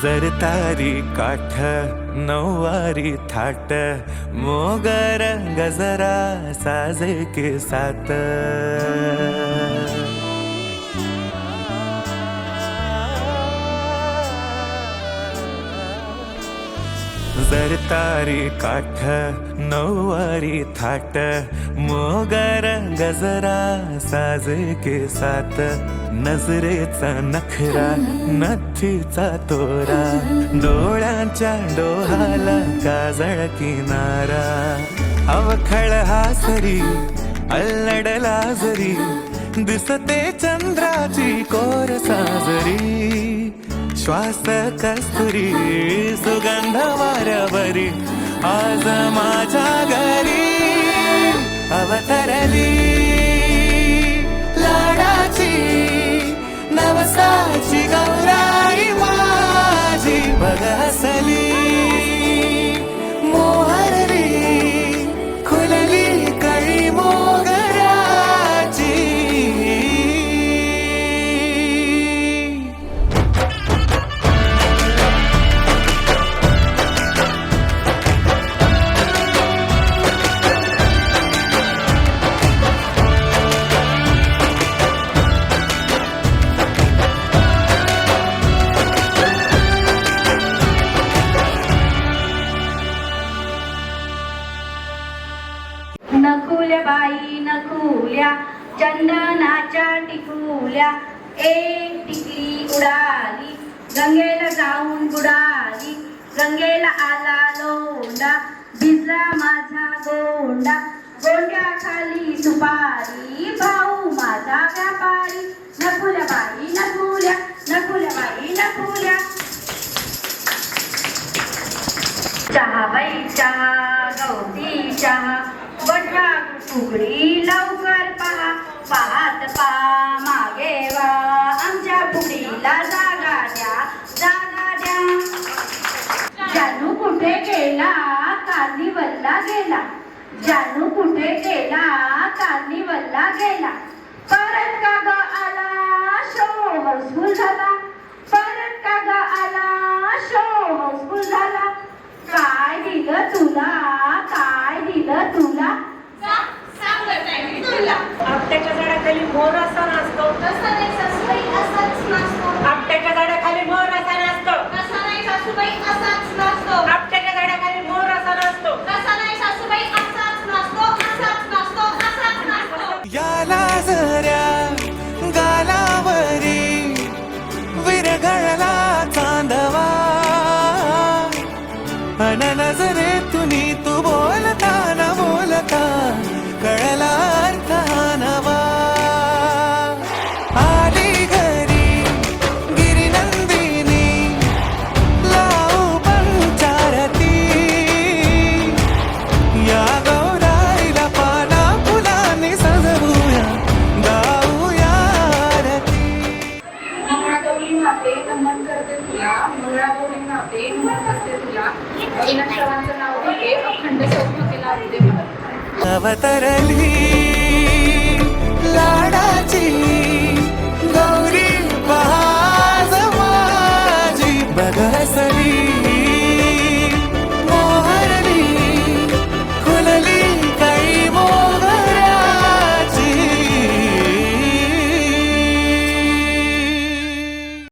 जरतारी काठ नऊवारी थाट मोगर गजरा साजे के साथ जरतारी काठ नऊवारी थाट मोगर गजरा साजे के साथ नजरेचा नखरा नथीचा तोरा डोळ्यांच्या डोहाला काजळ किनारा अवखळ हासरी अल्लडला जरी दिसते चंद्राची कोर साजरी श्वास कस्तुरी सुगंध वाऱ्यावरी आज माझ्या घरी अवतरली लाडाची नवसाची गौराई माझी बघसली मोहरली खुलली कळी मोगराची नकुल्या बाई नकुल्या चंदनाच्या टिकुल्या एक टिकली उडाली गंगेला जाऊन बुडाली गंगेला आला लोंडा भिजला माझा गोंडा गोंड्या खाली सुपारी भाऊ माझा व्यापारी नकुल्या बाई नकुल्या नकुल्या बाई नकुल्या चहा बाई चहा गवती चहा बटा फुगडी लवकर पहा पाहत पहा मागे वा आमच्या फुगडीला जागा द्या जानू कुठे गेला कार्निवलला गेला जानू कुठे गेला कार्निवलला गेला परत का ग आला शो हाऊसफुल झाला परत का ग आला शो हाऊसफुल झाला काय दिलं तुला आपट्याच्या झाडाखाली मोर असा नसतो तसा नाही सासूबाई असाच नसतो आपट्याच्या झाडाखाली मोर असा नसतो तसा नाही सासूबाई असाच नसतो आपट्याच्या झाडाखाली मोर असा नसतो तसा नाही सासूबाई असाच नसतो असाच नसतो याला जऱ्या गालावरी विरघळला चांदवा अन नजरेतून तू बोलता न बोलता कळला अर्थ नवा आली घरी गिरिनंदिनी लावू पंचारती या गौराईला पाना फुलांनी सजवूया गाऊया आरती मंगळागौरी माते नमन करते तुला मंगळागौरी माते नमन करते तुला दिनक्षरांचं नाव घेते अखंड सौभाग्य लाभते मला अवतरली लाडाची गौरी पहाज माझी बघसली